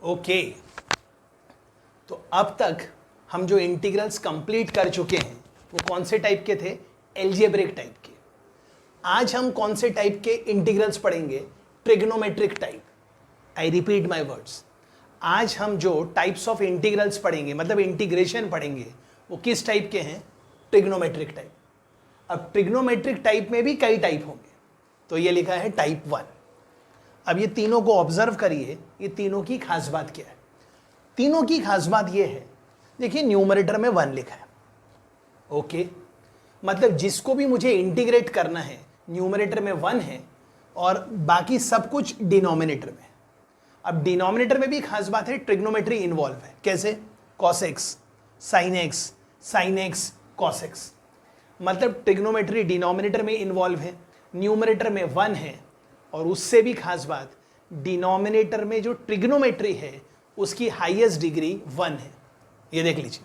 Okay, तो अब तक हम जो इंटीग्रल्स कंप्लीट कर चुके हैं वो कौन से टाइप के थे? एल्जेब्रिक टाइप के। आज हम कौन से टाइप के इंटीग्रल्स पढ़ेंगे? Trigonometric type. I repeat my words, आज हम जो टाइप्स ऑफ इंटीग्रल्स पढ़ेंगे, मतलब इंटीग्रेशन पढ़ेंगे, वो किस टाइप के हैं? Trigonometric type. अब ट्रिग्नोमेट्रिक टाइप में भी कई टाइप होंगे, तो ये लिखा है टाइप 1। अब ये तीनों को ऑब्जर्व करिए, ये तीनों की खास बात क्या है? तीनों की खास बात ये है, देखिए न्यूमरेटर में 1 लिखा है, ओके, मतलब जिसको भी मुझे इंटीग्रेट करना है न्यूमरेटर में 1 है और बाकी सब कुछ डिनोमिनेटर में। अब डिनोमिनेटर में भी खास बात है, ट्रिग्नोमेट्री इन्वॉल्व है। कैसे? cos x, sin x, sin x, cos x, मतलब ट्रिग्नोमेट्री डिनोमिनेटर में इन्वॉल्व है, न्यूमरेटर में 1 है, और उससे भी खास बात, डिनोमिनेटर में जो ट्रिग्नोमेट्री है उसकी हाईएस्ट डिग्री 1 है। ये देख लीजिए,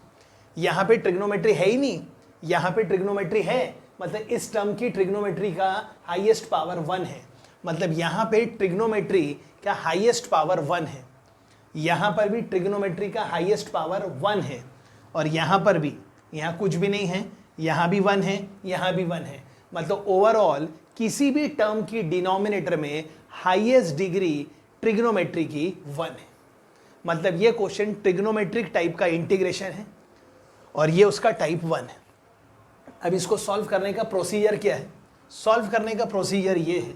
यहाँ पे ट्रिग्नोमेट्री है ही नहीं, यहाँ पे ट्रिग्नोमेट्री है, मतलब इस टर्म की ट्रिग्नोमेट्री का हाईएस्ट पावर 1 है, मतलब यहाँ पे ट्रिग्नोमेट्री का हाईएस्ट पावर 1 है, यहाँ पर भी ट्रिग्नोमेट्री का हाईएस्ट पावर 1 है, और यहाँ पर भी, यहाँ कुछ भी नहीं है, यहाँ भी 1 है, यहाँ भी 1 है, मतलब ओवरऑल किसी भी टर्म की डिनोमिनेटर में हाईएस्ट डिग्री ट्रिग्नोमेट्री की 1 है। मतलब ये क्वेश्चन ट्रिग्नोमेट्रिक टाइप का इंटीग्रेशन है और ये उसका टाइप 1 है। अब इसको सॉल्व करने का प्रोसीजर क्या है? सॉल्व करने का प्रोसीजर ये है,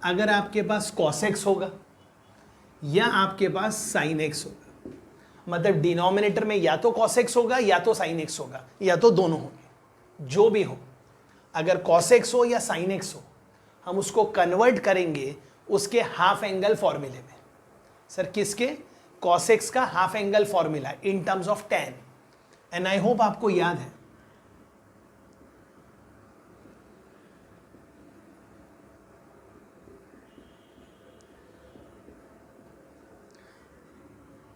अगर आपके पास cos x होगा या आपके पास sin x होगा, मतलब डिनोमिनेटर में या तो cos x होगा या तो sin x होगा या तो दोनों होंगे, जो भी हो, अगर cos x हो या sin x हो, हम उसको कन्वर्ट करेंगे उसके हाफ एंगल फॉर्मूले में। सर किसके? cos x का half angle formula in terms of tan, and I hope आपको याद है।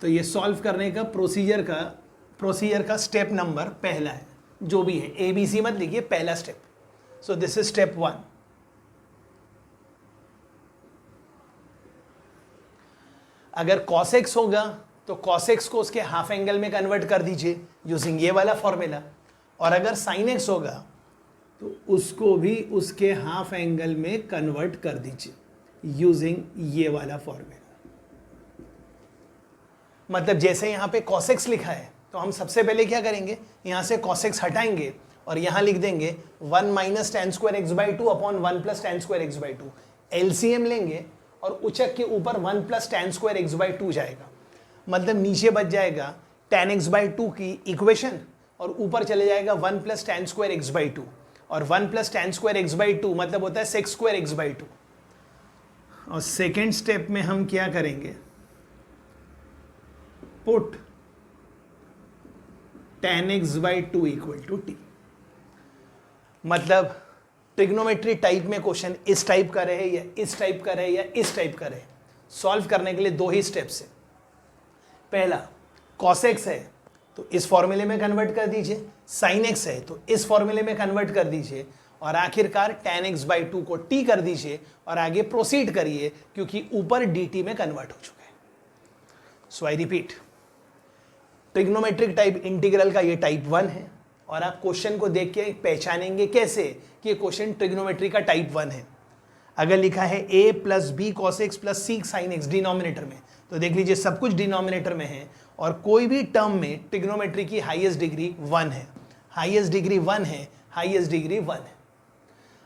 तो ये सॉल्व करने का प्रोसीजर का स्टेप नंबर पहला है, जो भी है, ABC मत लिखिए, पहला step. So this is step 1। अगर cos x होगा तो cos x को उसके हाफ एंगल में कन्वर्ट कर दीजिए यूजिंग ये वाला फॉर्मूला, और अगर sin x होगा तो उसको भी उसके हाफ एंगल में कन्वर्ट कर दीजिए यूजिंग ये वाला फॉर्मूला। मतलब जैसे यहाँ पे cos x लिखा है तो हम सबसे पहले क्या करेंगे, यहाँ से cos x हटाएंगे और यहाँ लिख देंगे 1 minus tan square x by 2 upon 1 plus tan square x by 2। LCM लेंगे और उचक के ऊपर 1 plus tan square x by 2 जाएगा, मतलब नीचे बच जाएगा tan x बाई 2 की इक्वेशन और ऊपर चले जाएगा 1 plus tan square x by 2, और 1 plus tan square x by 2 मतलब होता है sec स्क्वायर एक्स बाई 2। और सेकेंड स्टेप में हम क्या करेंगे, put tan x by 2 equal to t। मतलब ट्रिग्नोमेट्री टाइप में क्वेश्चन इस टाइप का रहे या इस टाइप का रहे या इस टाइप का रहे, सॉल्व करने के लिए दो ही स्टेप्स है। पहला, cos x है तो इस फॉर्मूले में कन्वर्ट कर दीजिए, sin x है तो इस फॉर्मूले में कन्वर्ट कर दीजिए, और आखिरकार tan x बाई 2 को t कर दीजिए और आगे प्रोसीड करिए क्योंकि ऊपर dt में कन्वर्ट हो चुके हैं। So I repeat, trigonometric type integral का ये टाइप 1 है, और आप क्वेश्चन को देख के पहचानेंगे कैसे कि ये क्वेश्चन ट्रिग्नोमेट्री का टाइप 1 है। अगर लिखा है a plus B cos X plus C sine X denominator में, तो देख लीजिए सब कुछ डिनोमिनेटर में है और कोई भी टर्म में ट्रिग्नोमेट्री की हाईएस्ट डिग्री 1 है, हाईएस्ट डिग्री 1 है, हाईएस्ट डिग्री 1 है।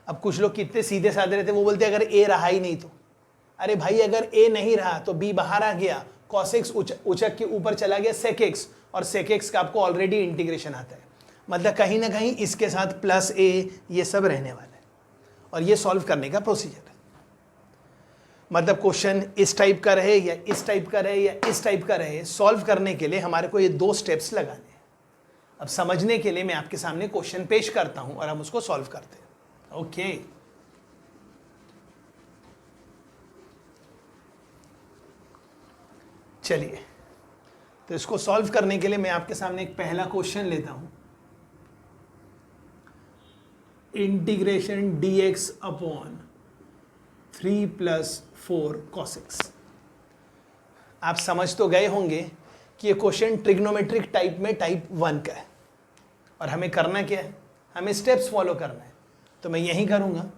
अब कुछ लोग कितने सीधे साधे रहते, वो बोलते अगर a रहा ही नहीं तो, अरे भाई अगर a नहीं रहा तो b बाहर आ गया, cos x उचक के ऊपर चला गया sec x, और sec x का आपको ऑलरेडी इंटीग्रेशन आता है, मतलब कहीं ना कहीं इसके साथ प्लस a ये सब रहने वाला है, और ये सॉल्व करने का प्रोसीजर है। मतलब क्वेश्चन इस टाइप का रहे या इस टाइप का रहे या इस टाइप का रहे, सॉल्व करने के लिए हमारे को ये दो स्टेप्स लगाने हैं। अब समझने के लिए मैं आपके सामने क्वेश्चन पेश करता हूं और हम उसको सॉल्व करते हैं। ओके, चलिए, तो इसको सॉल्व करने के लिए मैं आपके सामने एक पहला क्वेश्चन लेता हूं, integration dx upon 3 plus 4 cos x। आप समझ तो गए होंगे कि ये क्वेश्चन ट्रिग्नोमेट्रिक टाइप में टाइप 1 का है और हमें करना क्या है, हमें स्टेप्स फॉलो करना है। तो मैं यही करूँगा,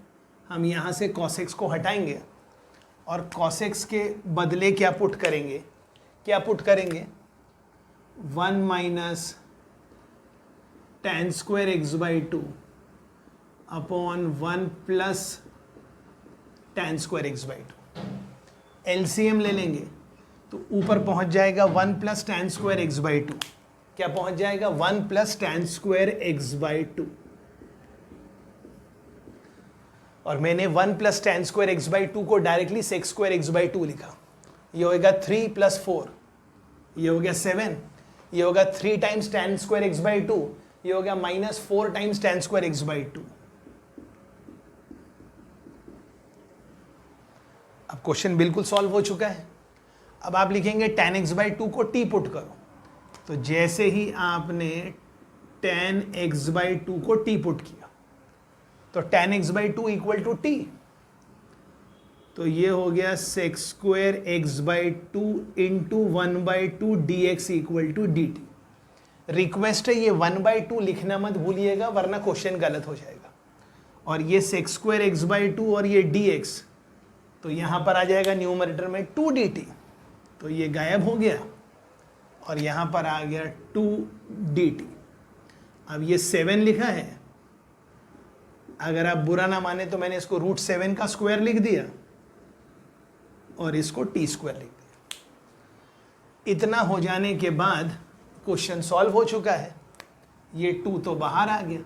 हम यहाँ से cos x को हटाएंगे और cos x के बदले क्या पुट करेंगे, 1 minus tan square x/2 upon 1 plus tan square x/2। LCM ले लेंगे तो ऊपर पहुंच जाएगा 1 प्लस tan स्क्वायर x/2। क्या पहुंच जाएगा, 1 प्लस tan स्क्वायर x/2। और मैंने 1 प्लस tan स्क्वायर x/2 को डायरेक्टली sec स्क्वायर x/2 लिखा। ये होगा 3 प्लस 4, ये हो गया 7, ये होगा 3 टाइम्स tan स्क्वायर x/2, ये हो गया -4 टाइम्स tan स्क्वायर x/2। अब क्वेश्चन बिल्कुल सॉल्व हो चुका है। अब आप लिखेंगे tan x/2 को t पुट करो। तो जैसे ही आपने tan x/2 को t पुट किया तो tan x/2 equal to t, तो ये हो गया sec square x/2 into 1/2 dx equal to dt। Request है ये 1/2 लिखना मत भूलिएगा वरना क्वेश्चन गलत हो जाएगा। और ये sec स्क्वायर x/2 और ये dx, तो यहाँ पर आ जाएगा न्यूमरेटर में 2 dt, तो ये गायब हो गया और यहाँ पर आ गया 2 dt। अब ये 7 लिखा है, अगर आप बुरा ना माने तो मैंने इसको √7 का स्क्वायर लिख दिया और इसको t स्क्वायर लिख दिया। इतना हो जाने के बाद क्वेश्चन सॉल्व हो चुका है। ये 2 तो बाहर आ गया।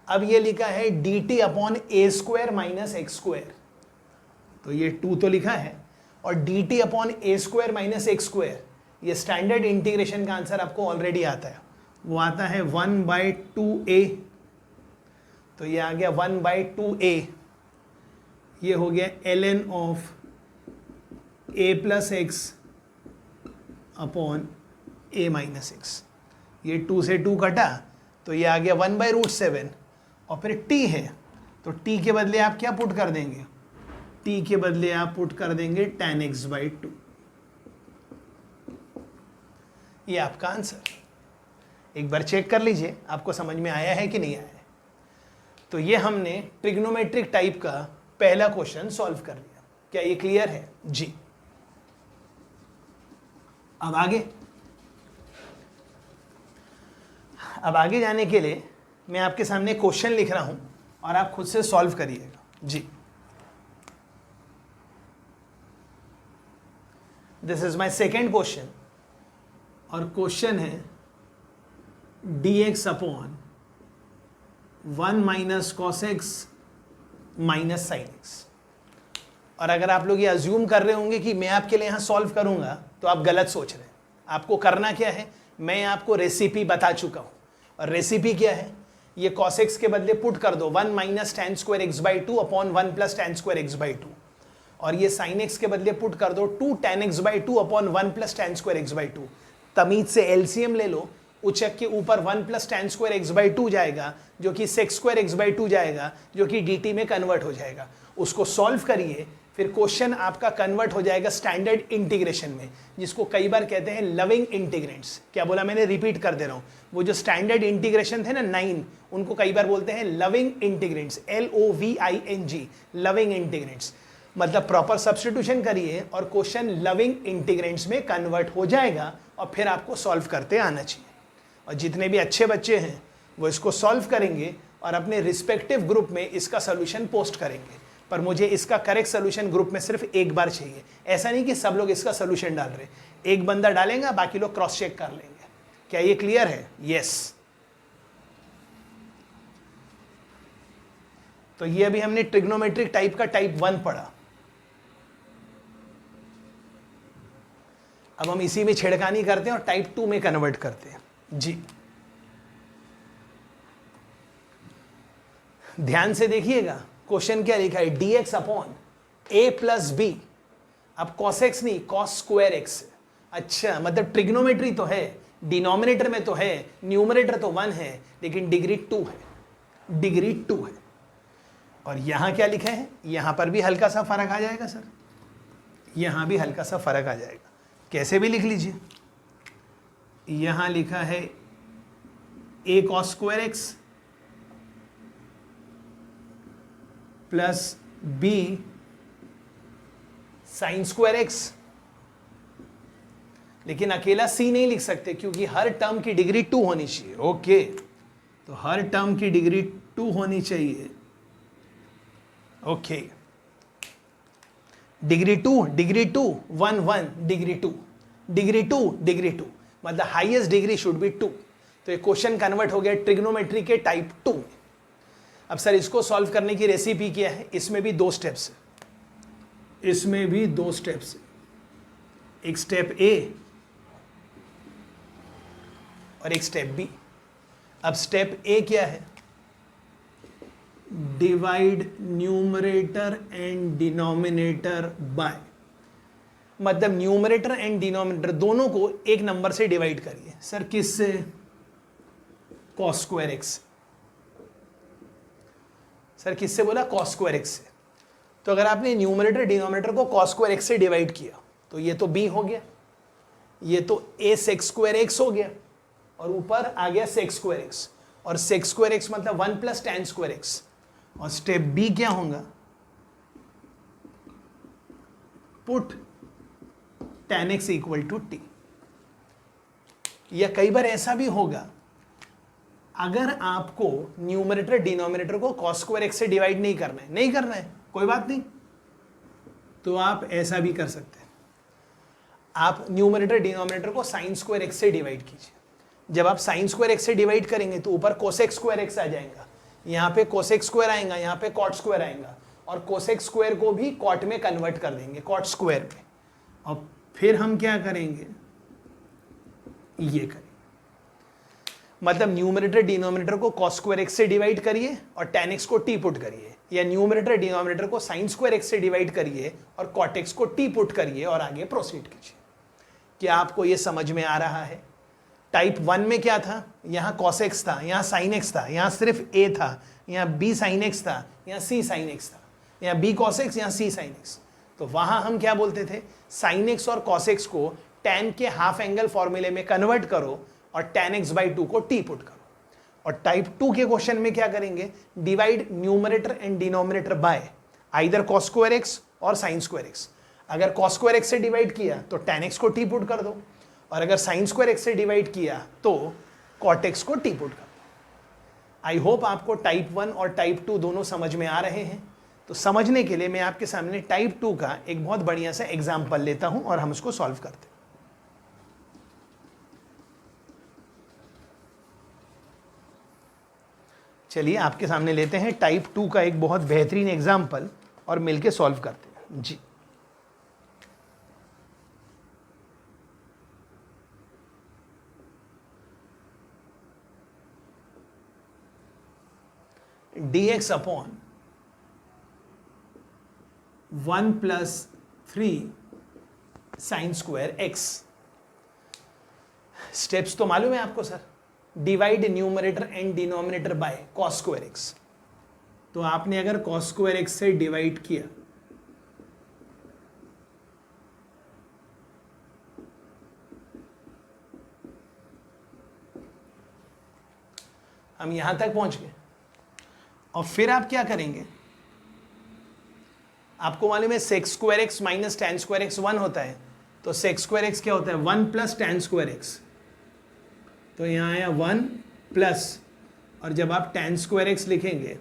अब ये लिखा है dt upon a square minus x square, तो ये 2 तो लिखा है और dt upon a square minus x square, ये स्टैंडर्ड इंटीग्रेशन का आंसर आपको ऑलरेडी आता है, वो आता है 1/2a। तो ये आ गया 1/2a, ये हो गया ln of a plus x upon a minus x. ये 2 से 2 कटा तो ये आ गया 1/√7 और फिर t है, तो t के बदले आप क्या पुट कर देंगे, t के बदले आप पुट कर देंगे tan x/2। ये आपका आंसर। एक बार चेक कर लीजिए आपको समझ में आया है कि नहीं आया है। तो ये हमने ट्रिग्नोमेट्रिक टाइप का पहला क्वेश्चन सॉल्व कर लिया। क्या ये क्लियर है जी? अब आगे जाने के लिए मैं आपके सामने क्वेश्चन लिख रहा हूं और आप खुद से सॉल्व करिएगा जी। This is my second question और क्वेश्चन है dx upon 1 minus cos x minus sine x. और अगर आप लोग ये अज्यूम कर रहे होंगे कि मैं आपके लिए यहाँ सॉल्व करूँगा तो आप गलत सोच रहे हैं। आपको करना क्या है, मैं आपको रेसिपी बता चुका हूँ और रेसिपी क्या है, ये cos x के बदले पुट कर दो 1 minus tan square x/2 upon 1 plus tan square x/2 और ये sin x के बदले पुट कर दो 2 tan x/2 upon 1 plus tan square x/2। तमीज से एलसीएम ले लो, उचक के ऊपर 1 प्लस tan स्क्वायर x/2 जाएगा जो कि sec स्क्वायर x/2 जाएगा जो कि dt में कन्वर्ट हो जाएगा। उसको सॉल्व करिए, फिर क्वेश्चन आपका कन्वर्ट हो जाएगा स्टैंडर्ड इंटीग्रेशन में, जिसको कई बार कहते हैं लविंग इंटीग्रेंट्स। क्या बोला मैंने, रिपीट कर दे रहा हूँ, वो जो स्टैंडर्ड इंटीग्रेशन थे ना 9, उनको कई बार बोलते हैं लविंग इंटीग्रेंट्स, LOVING, लविंग इंटीग्रेंट्स। मतलब प्रॉपर सब्स्टिट्यूशन करिए और क्वेश्चन लविंग इंटीग्रेंट्स में कन्वर्ट हो जाएगा और फिर आपको सॉल्व करते आना चाहिए। और जितने भी अच्छे बच्चे हैं वो इसको सॉल्व करेंगे और अपने रिस्पेक्टिव ग्रुप में इसका सोल्यूशन पोस्ट करेंगे। पर मुझे इसका करेक्ट सोल्यूशन ग्रुप में सिर्फ एक बार चाहिए। ऐसा नहीं कि सब लोग इसका सोल्यूशन डाल रहे, एक बंदा डालेगा बाकी लोग क्रॉस चेक कर लेंगे। क्या ये क्लियर है? यस। तो ये अभी हमने ट्रिग्नोमेट्रिक टाइप का टाइप 1 पढ़ा। अब हम इसी में छेड़खानी करते हैं और टाइप 2 में कन्वर्ट करते हैं जी। ध्यान से देखिएगा, क्वेश्चन क्या लिखा है, dx upon a plus B. अब cos x नहीं, cos स्क्वायर एक्स। अच्छा, मतलब ट्रिग्नोमेट्री तो है, डिनोमिनेटर में तो है, न्यूमरेटर तो 1 है, लेकिन डिग्री 2 है, डिग्री 2 है। और यहां क्या लिखा है, यहां पर भी हल्का सा फर्क आ जाएगा सर, यहां भी हल्का सा फर्क आ जाएगा। कैसे भी लिख लीजिए, यहां लिखा है a cos square x plus b sine square x, लेकिन अकेला c नहीं लिख सकते क्योंकि हर टर्म की डिग्री 2 होनी चाहिए। ओके, तो हर टर्म की डिग्री 2 होनी चाहिए। ओके, डिग्री 2 1 1 डिग्री 2 मतलब हाईएस्ट डिग्री शुड बी 2। तो ये क्वेश्चन कन्वर्ट हो गया ट्रिग्नोमेट्री के टाइप 2 में। अब सर इसको सॉल्व करने की रेसिपी क्या है? इसमें भी 2 स्टेप्स है, इसमें भी 2 स्टेप्स है, एक स्टेप ए और एक स्टेप बी। अब स्टेप ए क्या है? Divide numerator and denominator bye, मतलब न्यूमरेटर एंड डिनोमिनेटर दोनों को एक नंबर से डिवाइड करिए। सर किससे? Cos square x. सर किससे बोला? कॉस स्क्वायर एक्स से। तो अगर आपने न्यूमरेटर डिनोमिनेटर को कॉस स्क्वायर एक्स से डिवाइड किया तो ये तो बी हो गया, ये तो ए सेक्स स्क्वायर एक्स हो गया, और ऊपर आ गया सेक्स स्क्वायर एक्स, और सेक्स स्क्वायर एक्स मतलब 1 प्लस tan स्क्वायर एक्स। और स्टेप बी क्या होगा? Put tan x equal to t. या कई बार ऐसा भी होगा, अगर आपको न्यूमरेटर डिनोमिनेटर को cos स्क्वायर एक्स से डिवाइड नहीं करना है, कोई बात नहीं, तो आप ऐसा भी कर सकते हैं। आप न्यूमरेटर डिनोमिनेटर को साइन स्क्वायर एक्स से डिवाइड कीजिए। जब आप साइन स्क्वायर एक्स से डिवाइड करेंगे तो ऊपर कोसेक स्क्वायर एक्स आ जाएगा, यहाँ पे कोसेक स्क्वायर आएगा, यहाँ पे कॉट स्क्वायर आएगा, और कोसेक स्क्वायर को भी कॉट में कन्वर्ट कर देंगे, कॉट स्क्वायर में। और फिर हम क्या करेंगे? ये करेंगे, मतलब न्यूमरेटर डिनोमिनेटर को cos स्क्वायर एक्स से डिवाइड करिए और tan x को t पुट करिए, या न्यूमरेटर डिनोमिनेटर को sin स्क्वायर एक्स से डिवाइड करिए और cot x को t पुट करिए और आगे प्रोसीड कीजिए। क्या आपको ये समझ में आ रहा है? टाइप 1 में क्या था? यहाँ cos x था, यहाँ sin x था, यहाँ सिर्फ a था, यहाँ b sin x था, यहाँ c sin x था, यहाँ b cos x, यहाँ c sin x। तो वहाँ हम क्या बोलते थे? sin x और cos x को tan के हाफ एंगल फॉर्मूले में कन्वर्ट करो और tan x बाई 2 को t पुट करो। और टाइप 2 के क्वेश्चन में क्या करेंगे? Divide numerator and denominator bye either cos square x और sin स्क्वायर एक्स। अगर cos स्क्वायर एक्स से डिवाइड किया तो tan x को t पुट कर दो, और अगर sin स्क्वायर एक्स से डिवाइड किया तो cot x को t पुट कर दो। आई होप आपको टाइप 1 और टाइप 2 दोनों समझ में आ रहे हैं। तो समझने के लिए मैं आपके सामने टाइप 2 का एक बहुत बढ़िया सा एग्जाम्पल लेता हूं और हम उसको सॉल्व करते हैं। चलिए आपके सामने लेते हैं टाइप 2 का एक बहुत बेहतरीन एग्जाम्पल और मिलके सॉल्व करते हैं जी। dx upon 1 plus 3 sine square x. Steps तो मालूम है आपको sir, divide numerator and denominator by cos square x. तो आपने अगर cos स्क्वायर एक्स से डिवाइड किया हम यहां तक पहुंच गए, और फिर आप क्या करेंगे? आपको मालूम है sex square x minus tan square x 1 होता है, तो सेक्स स्क्वायर एक्स क्या होता है? 1 प्लस tan स्क्वायर एक्स। तो यहाँ आया 1 प्लस, और जब आप tan स्क्वायर एक्स लिखेंगे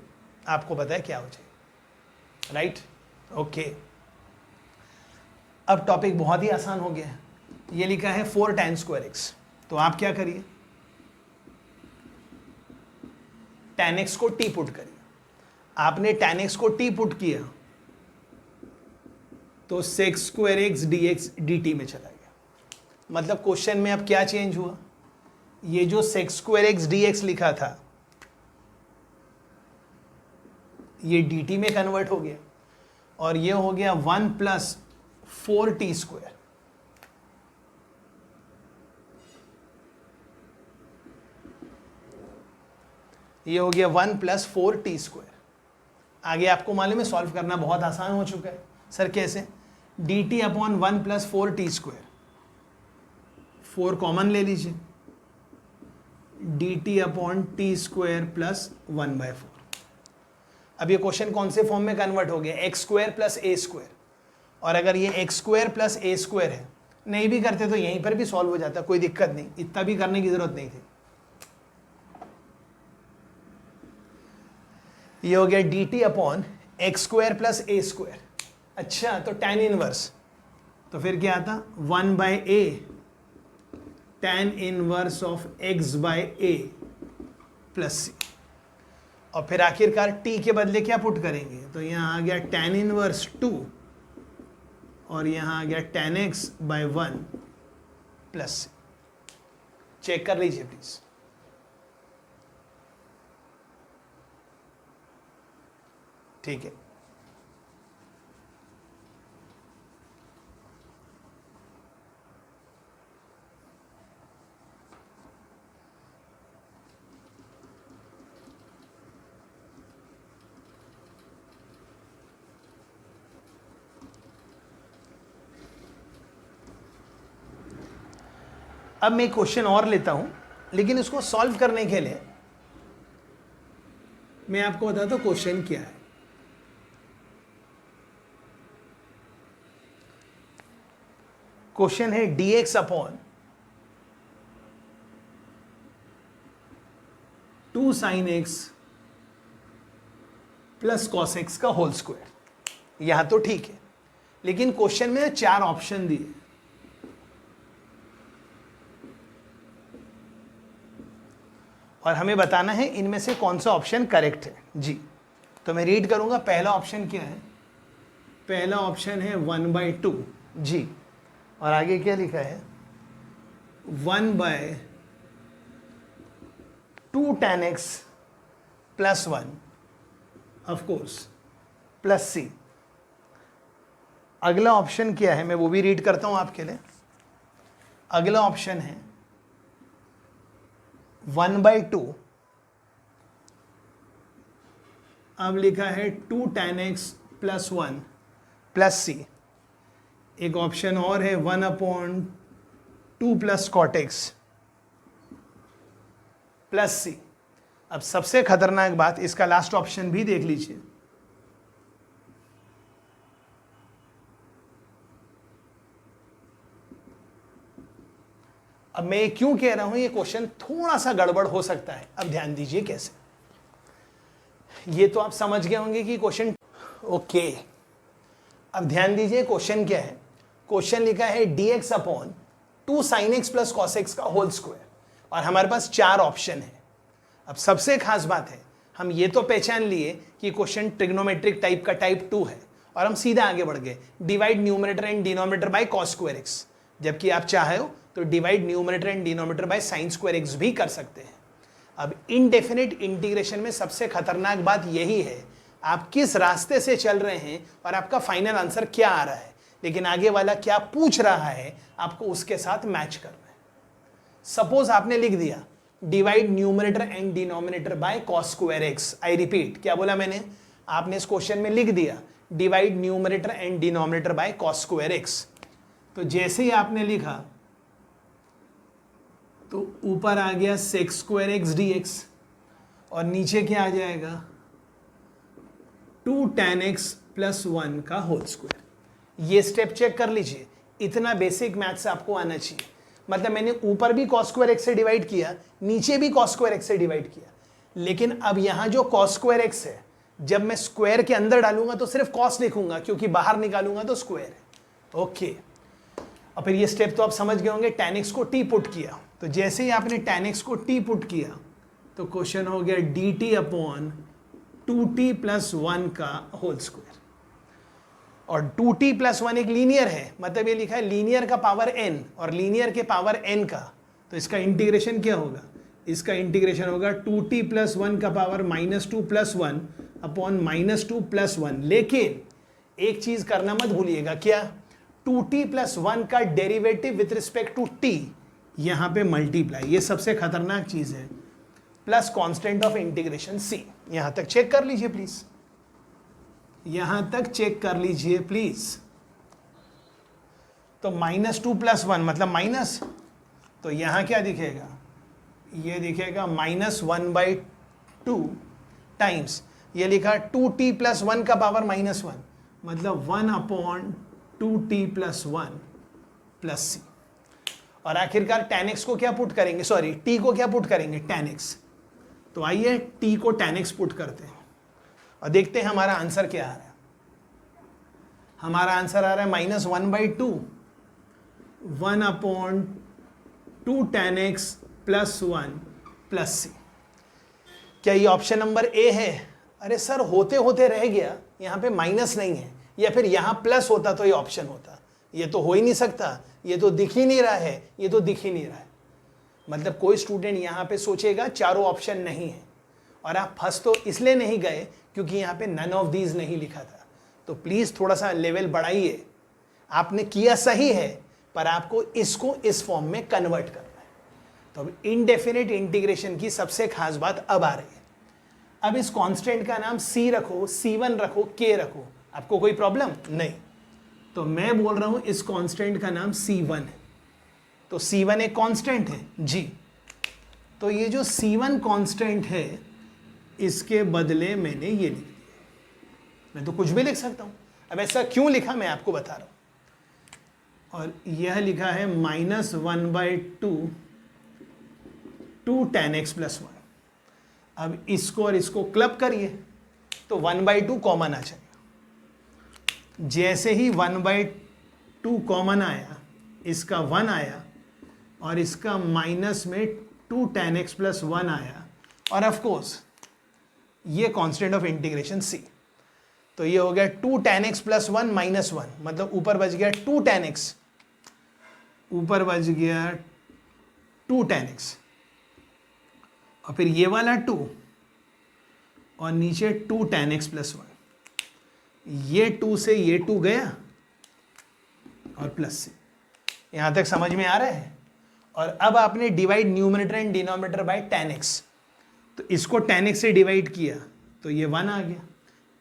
आपको पता है क्या हो जाएगा, राइट? ओके, अब टॉपिक बहुत ही आसान हो गया है। ये लिखा है 4 tan स्क्वायर एक्स, तो आप क्या करिए? tan x को t पुट करिए। आपने tan x को t पुट किया तो sex square x dx dt में चला गया। मतलब क्वेश्चन में अब क्या चेंज हुआ? ये जो सेक्स स्क्वायर एक्स dx लिखा था ये dt में कन्वर्ट हो गया, और ये हो गया 1 प्लस 4t स्क्वायर। ये हो गया 1 प्लस 4t स्क्वायर। आगे आपको मालूम है सॉल्व करना बहुत आसान हो चुका है। सर कैसे? dt upon 1 plus 4t square, 4 common ले लीजिए, dt upon T square plus 1/4। अब ये क्वेश्चन कौन से फॉर्म में कन्वर्ट हो गया, x square plus a square. और अगर ये x square plus a square है, नहीं भी करते तो यहीं पर भी सॉल्व हो जाता, कोई दिक्कत नहीं, इतना भी करने की जरूरत नहीं थी। ये हो गया dt upon x square plus a square. अच्छा, तो tan इनवर्स, तो फिर क्या आता, 1/a tan inverse of x by a plus c। और फिर आखिरकार t के बदले क्या पुट करेंगे, तो यहां आ गया tan इनवर्स 2 और यहां आ गया tan x by 1 plus c। Check कर लीजिए प्लीज। ठीक है, अब मैं क्वेश्चन और लेता हूं, लेकिन इसको सॉल्व करने के लिए मैं आपको बताता हूं क्वेश्चन क्या है। क्वेश्चन है dx upon 2 sin x plus cos x का होल स्क्वायर। यहां तो ठीक है, लेकिन क्वेश्चन में 4 ऑप्शन दिए, और हमें बताना है इनमें से कौन सा ऑप्शन करेक्ट है जी। तो मैं रीड करूंगा, पहला ऑप्शन क्या है, पहला ऑप्शन है 1/2 जी, और आगे क्या लिखा है, 1/2 tan x plus 1 of course plus c। अगला ऑप्शन क्या है, मैं वो भी रीड करता हूं आपके लिए। अगला ऑप्शन है 1/2, अब लिखा है 2 tan x plus 1 plus c। एक ऑप्शन और है 1/2 plus cot x plus c। अब सबसे खतरनाक बात, इसका लास्ट ऑप्शन भी देख लीजिए, अब मैं ये क्यों कह रहा हूं, ये क्वेश्चन थोड़ा सा गड़बड़ हो सकता है। अब ध्यान दीजिए कैसे, ये तो आप समझ गए होंगे कि क्वेश्चन ओके। अब ध्यान दीजिए क्वेश्चन क्या है, क्वेश्चन लिखा है dx upon 2 sin x plus cos x का होल स्क्वायर, और हमारे पास 4 ऑप्शन है। अब सबसे खास बात है, हम ये तो पहचान लिए कि क्वेश्चन ट्रिग्नोमेट्रिक टाइप का टाइप 2 है, और हम सीधा आगे बढ़ गए, divide numerator and denominator by cos square x। जबकि आप चाहे हो तो divide numerator and denominator bye sin square x भी कर सकते हैं। अब इनडेफिनिट इंटीग्रेशन में सबसे खतरनाक बात यही है, आप किस रास्ते से चल रहे हैं और आपका फाइनल आंसर क्या आ रहा है, लेकिन आगे वाला क्या पूछ रहा है आपको उसके साथ मैच करना है। सपोज आपने लिख दिया divide numerator and denominator by cos square x। I repeat, क्या बोला मैंने, आपने इस क्वेश्चन में लिख दिया divide numerator and denominator by cos square x। तो जैसे ही आपने लिखा तो ऊपर आ गया sec स्क्वायर x dx, और नीचे क्या आ जाएगा 2 tan x प्लस 1 का होल स्क्वायर। ये स्टेप चेक कर लीजिए, इतना बेसिक मैथ्स आपको आना चाहिए। मतलब मैंने ऊपर भी cos स्क्वायर x से डिवाइड किया, नीचे भी cos स्क्वायर x से डिवाइड किया, लेकिन अब यहां जो cos स्क्वायर x है, जब मैं स्क्वायर के अंदर डालूंगा तो सिर्फ cos लिखूंगा, क्योंकि बाहर निकालूंगा तो स्क्वायर है। ओके, और फिर ये स्टेप तो आप समझ गए होंगे, tan x को t पुट किया, तो जैसे ही आपने tan x को t पुट किया तो क्वेश्चन हो गया dt अपॉन 2t प्लस 1 का होल स्क्वायर। और 2t प्लस 1 एक लीनियर है, मतलब ये लिखा है लीनियर का पावर n, और लीनियर के पावर n का, तो इसका इंटीग्रेशन क्या होगा, इसका इंटीग्रेशन होगा 2t प्लस 1 का पावर -2 प्लस 1 अपॉन -2 प्लस 1। लेकिन एक चीज करना मत भूलिएगा, क्या, 2t प्लस 1 का derivative with respect to t, यहां पे मल्टीप्लाई, ये सबसे खतरनाक चीज है, plus constant of integration c। यहां तक चेक कर लीजिए प्लीज, यहां तक चेक कर लीजिए प्लीज। तो -2 प्लस 1 मतलब माइनस, तो यहाँ क्या दिखेगा, ये दिखेगा -1/2 टाइम्स ये लिखा 2t + 1 का पावर -1, मतलब 1/2t + 1 + c। और आखिरकार tan x को क्या पुट करेंगे, सॉरी t को क्या पुट करेंगे, tan x। तो आइए t को tan x पुट करते हैं और देखते हैं हमारा आंसर क्या आ रहा है। हमारा आंसर आ रहा है -1/2 1/2 tan x + 1 + c। क्या ये ऑप्शन नंबर ए है? अरे सर होते होते रह गया, यहाँ पे माइनस नहीं है, या फिर यहाँ प्लस होता तो ये ऑप्शन होता। ये तो हो ही नहीं सकता, ये तो दिख ही नहीं रहा है, ये तो दिख ही नहीं रहा है। मतलब कोई स्टूडेंट यहाँ पे सोचेगा चारों ऑप्शन नहीं है, और आप फंस तो इसलिए नहीं गए क्योंकि यहाँ पे नन ऑफ दीज नहीं लिखा था। तो प्लीज़ थोड़ा सा लेवल बढ़ाइए। आपने किया सही है, पर आपको इसको इस फॉर्म में कन्वर्ट करना है। तो अब इनडेफिनेट इंटीग्रेशन की सबसे खास बात अब आ रही है। अब इस कांस्टेंट का नाम c रखो, c1 रखो, k रखो, आपको कोई प्रॉब्लम नहीं। तो मैं बोल रहा हूं इस कांस्टेंट का नाम c1 है। तो c1 एक कांस्टेंट है जी। तो ये जो c1 कांस्टेंट है, इसके बदले मैंने ये लिख दिया। मैं तो कुछ भी लिख सकता हूं। अब ऐसा क्यों लिखा मैं आपको बता रहा हूं। और यह लिखा है -1/2 2 tan x + 1। अब इसको और इसको क्लब करिए तो 1/2 कॉमन आ जाएगा। जैसे ही 1/2 कॉमन आया, इसका 1 आया और इसका माइनस में 2 tan x + 1 आया, और ऑफ कोर्स ये कांस्टेंट ऑफ इंटीग्रेशन c। तो ये हो गया 2 tan x + 1 - 1, मतलब ऊपर बच गया 2 tan x, ऊपर बच गया 2 tan x, और फिर ये वाला 2 और नीचे 2 tan x + 1। ये 2 से ये 2 गया और प्लस से। यहां तक समझ में आ रहा है। और अब आपने divide numerator and denominator bye tan x। तो इसको tan x से डिवाइड किया तो ये 1 आ गया,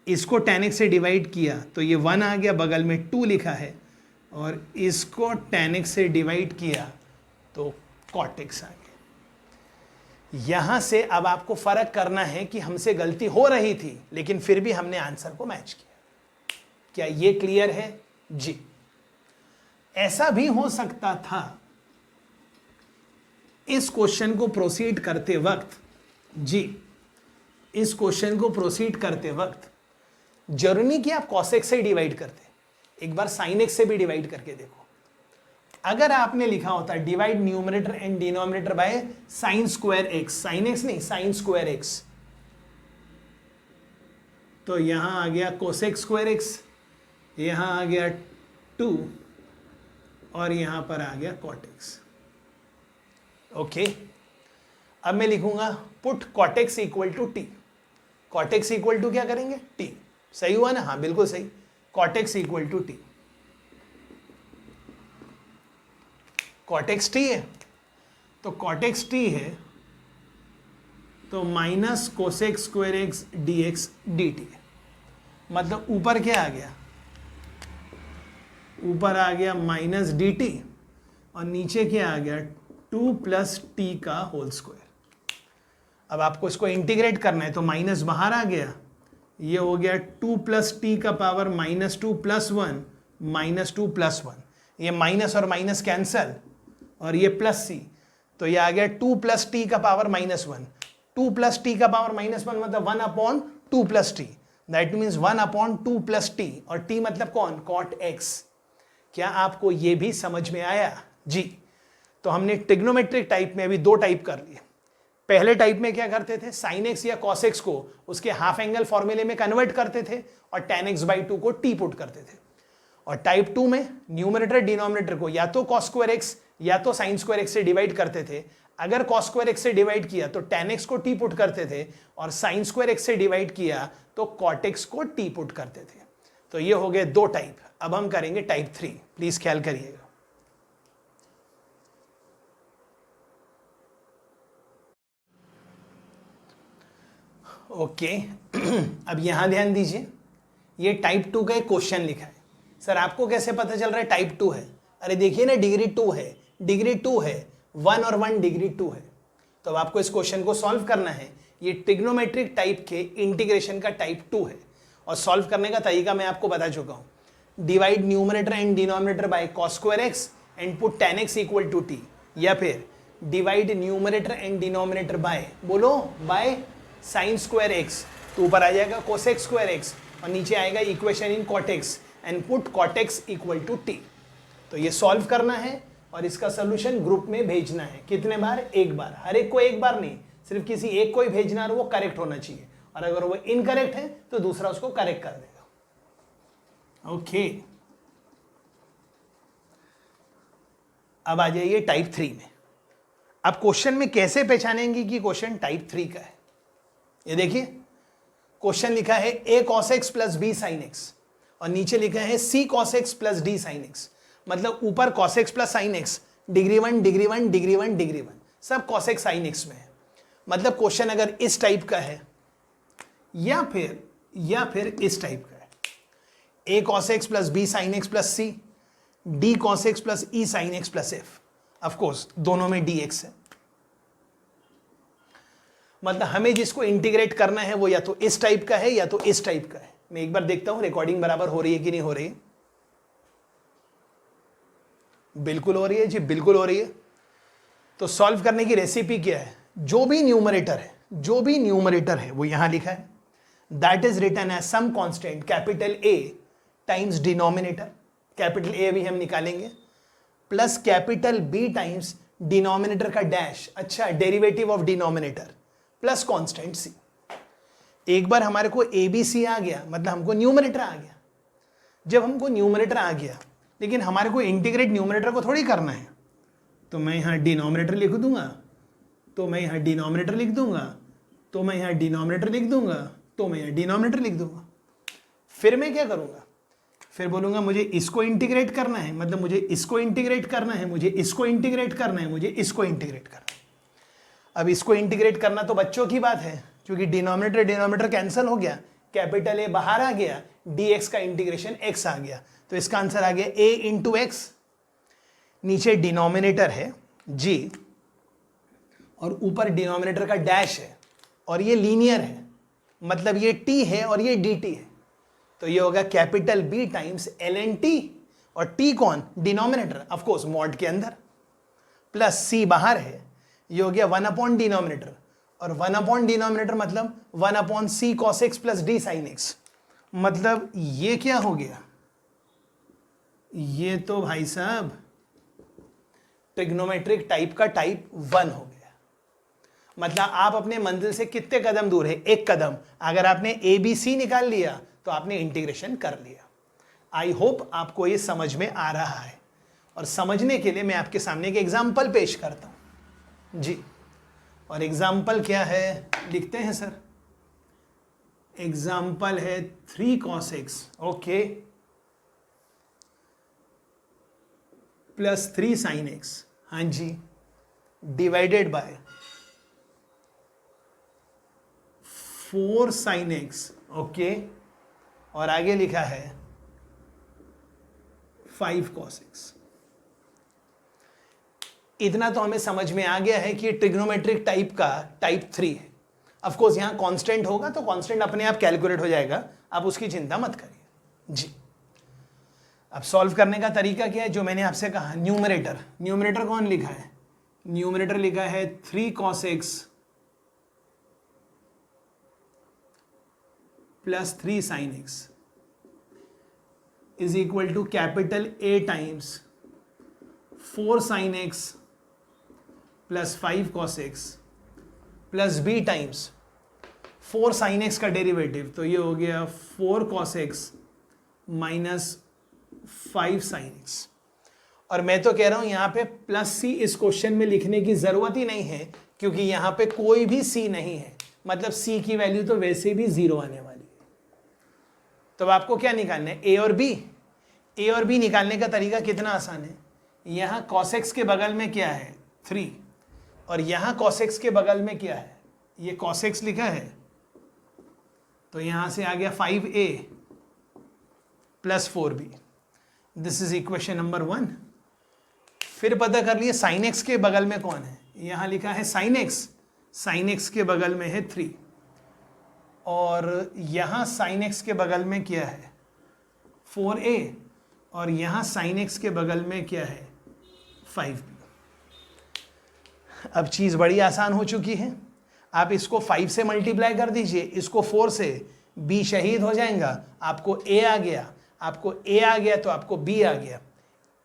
इसको tan x से डिवाइड किया तो ये 1 आ गया, बगल में 2 लिखा है, और इसको tan x से डिवाइड किया तो cot x आ गया। यहां से अब आपको फर्क करना है कि हमसे गलती हो रही थी, लेकिन फिर भी हमने आंसर को मैच किया। क्या ये क्लियर है जी? ऐसा भी हो सकता था इस क्वेश्चन को प्रोसीड करते वक्त, जी इस क्वेश्चन को प्रोसीड करते वक्त जरूरी नहीं कि आप cos x से डिवाइड करते, एक बार sin x से भी डिवाइड करके देखो। अगर आपने लिखा होता divide numerator and denominator bye sin square x, sin x नहीं sin स्क्वायर x, तो यहां आ गया cosec स्क्वायर x, यहां आ गया 2 और यहां पर आ गया cot x। ओके, अब मैं लिखूंगा put cot x = t। cot x = क्या करेंगे, t। सही हुआ ना? हाँ बिल्कुल सही। cot x = t। cot x t है, तो cot x t है तो minus cosec square x dx dt है। मतलब ऊपर क्या आ गया, ऊपर आ गया माइनस dt और नीचे क्या आ गया 2 + t का होल स्क्वायर। अब आपको इसको इंटीग्रेट करना है तो माइनस बाहर आ गया, ये हो गया 2 + t का पावर -2 + 1 -2 + 1, ये माइनस और माइनस कैंसल और ये प्लस c, तो ये आ गया 2 + t का पावर -1। 2 + t का पावर -1 मतलब 1/2 + t, दैट मीन्स 1/2 + t, और t मतलब कौन, cot x। क्या आपको ये भी समझ में आया जी? तो हमने ट्रिग्नोमेट्रिक टाइप में अभी 2 टाइप कर लिए। पहले टाइप में क्या करते थे, sin x या cos x को उसके हाफ एंगल फॉर्मूले में कन्वर्ट करते थे और tan x/2 को t पुट करते थे। और टाइप 2 में न्यूमरेटर डिनोमिनेटर को या तो cos स्क्वायर x या तो sin स्क्वायर x से डिवाइड करते थे। अगर cos स्क्वायर x से डिवाइड किया तो tan x को t पुट करते थे, और sin स्क्वायर x से डिवाइड किया तो cot x को t पुट करते थे। तो ये हो गए 2 टाइप। अब हम करेंगे टाइप 3, प्लीज ख्याल करिएगा। ओके अब यहां ध्यान दीजिए, ये टाइप 2 का एक क्वेश्चन लिखा है। सर आपको कैसे पता चल रहा है टाइप 2 है? अरे देखिए ना, डिग्री 2 है, डिग्री 2 है, 1 और 1 डिग्री 2 है। तो अब आपको इस क्वेश्चन को सॉल्व करना है। ये ट्रिग्नोमेट्रिक टाइप के इंटीग्रेशन का टाइप 2 है और सॉल्व करने का तरीका मैं आपको बता चुका हूं। Divide numerator and denominator by cos square x and put tan x equal to t, या फिर divide numerator and denominator by, बोलो बाय sin स्क्वायर x, तो ऊपर आ जाएगा cosec स्क्वायर x और नीचे आएगा equation in cot x and put cot x equal to t। तो ये सॉल्व करना है और इसका सोल्यूशन ग्रुप में भेजना है। कितने बार? एक बार। हर एक को एक बार नहीं, सिर्फ किसी एक को ही भेजना और वो करेक्ट होना चाहिए, और अगर वो इनकरेक्ट है तो दूसरा उसको करेक्ट कर देगा। ओके, अब आ जाइए टाइप 3 में। अब क्वेश्चन में कैसे पहचानेंगे कि क्वेश्चन टाइप 3 का है? ये देखिए, क्वेश्चन लिखा है a cos x plus b sin x और नीचे लिखा है c cos x plus d sin x। मतलब ऊपर cos x plus sin x, degree 1 degree 1 degree 1 degree 1, सब cos x sin x में है। मतलब क्वेश्चन अगर इस टाइप का है या फिर इस टाइप का है, a cos x plus b sin x plus c, d cos x plus e sin x plus f, of course दोनों में dx है। मतलब हमें जिसको इंटीग्रेट करना है वो या तो इस टाइप का है या तो इस टाइप का है। मैं एक बार देखता हूं रिकॉर्डिंग बराबर हो रही है कि नहीं हो रही है। बिल्कुल हो रही है जी, बिल्कुल हो रही है। तो सॉल्व करने की रेसिपी क्या है? जो भी न्यूमरेटर है वो यहां लिखा है, that is written as some constant capital A times denominator, capital A भी हम निकालेंगे, plus capital B times denominator का डैश, अच्छा derivative of denominator, plus constant C। एक बार हमारे को ABC आ गया, मतलब हमको न्यूमरेटर आ गया। जब हमको न्यूमरेटर आ गया, लेकिन हमारे को इंटीग्रेट न्यूमरेटर को थोड़ी करना है, तो मैं यहाँ डिनोमिनेटर लिख दूंगा, तो मैं यहाँ डिनोमिनेटर लिख दूंगा, तो मैं यहाँ डिनोमिनेटर लिख दूंगा, तो मैं यहाँ डिनोमिनेटर लिख दूंगा। फिर मैं क्या करूँगा? फिर बोलूँगा मुझे इसको इंटीग्रेट करना है, मतलब मुझे इसको इंटीग्रेट करना है, मुझे इसको इंटीग्रेट करना है, मुझे इसको इंटीग्रेट करना है। अब इसको इंटीग्रेट करना तो बच्चों की बात है, क्योंकि डिनोमिनेटर कैंसिल हो गया, कैपिटल A बाहर आ गया, dx का इंटीग्रेशन x आ गया, तो इसका आंसर आ गया a इंटू एक्स। नीचे डिनोमिनेटर है g और ऊपर डिनोमिनेटर का डैश है और ये लीनियर है, मतलब ये t है और ये dt है, तो ये होगा capital B times ln t, और t कौन? डिनोमिनेटर, ऑफ कोर्स मॉड के अंदर, प्लस c बाहर है, ये हो गया 1 अपॉन डिनोमिनेटर, और 1 अपॉन डिनोमिनेटर मतलब 1 upon c cos x plus d sin x। मतलब ये क्या हो गया? ये तो भाई साहब ट्रिग्नोमेट्रिक टाइप का टाइप 1 हो गया। मतलब आप अपने मंजिल से कितने कदम दूर है? एक कदम। अगर आपने ABC निकाल लिया तो आपने इंटीग्रेशन कर लिया। आई होप आपको ये समझ में आ रहा है, और समझने के लिए मैं आपके सामने एक एग्जाम्पल पेश करता हूं जी। और एग्जाम्पल क्या है? लिखते हैं सर। एग्जाम्पल है 3 cos x, okay, plus 3 sin x, हाँ जी, divided by 4 sin x, okay, और आगे लिखा है 5 cos x। इतना तो हमें समझ में आ गया है कि ट्रिग्नोमेट्रिक टाइप का टाइप 3 है। ऑफ कोर्स यहां कांस्टेंट होगा तो कांस्टेंट अपने आप कैलकुलेट हो जाएगा, आप उसकी चिंता मत करिए जी। अब सॉल्व करने का तरीका क्या है? जो मैंने आपसे कहा, न्यूमरेटर कौन लिखा है? न्यूमरेटर लिखा है 3 cos x plus 3 sin x is equal to capital A times 4 sin x plus 5 cos x plus B times 4 sin x का डेरिवेटिव, तो ये हो गया 4 cos x minus 5 sin x। और मैं तो कह रहा हूं यहां पे प्लस C इस क्वेश्चन में लिखने की जरूरत ही नहीं है, क्योंकि यहां पे कोई भी C नहीं है, मतलब C की वैल्यू तो वैसे भी 0 आने वाली है। तो अब आपको क्या निकालना है? A और B। A और B निकालने का तरीका कितना आसान है। यहां cos x के बगल में क्या है? 3, और यहां cos x के बगल में क्या है? ये cos x लिखा है, तो यहां से आ गया 5a plus 4b। This is equation number 1। फिर पता कर लिए साइन एक्स के बगल में कौन है, यहां लिखा है साइन एक्स के बगल में है 3 और यहां साइन एक्स के बगल में क्या है 4a और यहां साइन एक्स के बगल में क्या है 5b। अब चीज बड़ी आसान हो चुकी है, आप इसको 5 से मल्टीप्लाई कर दीजिए, इसको 4 से, b शहीद हो जाएगा, आपको a आ गया, तो आपको b आ गया,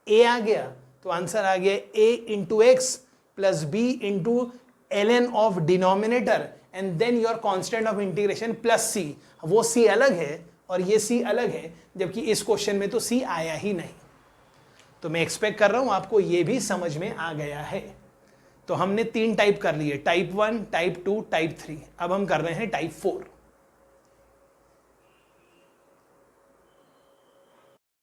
a आ गया तो आंसर आ गया a into x plus b into ln of denominator and then your constant of integration plus c। वो c अलग है और ये c अलग है, जबकि इस क्वेश्चन में तो c आया ही नहीं। तो मैं एक्सपेक्ट कर रहा हूं आपको ये भी समझ में आ गया है। तो हमने 3 टाइप कर लिए, टाइप 1, टाइप 2, टाइप 3। अब हम कर रहे हैं टाइप 4।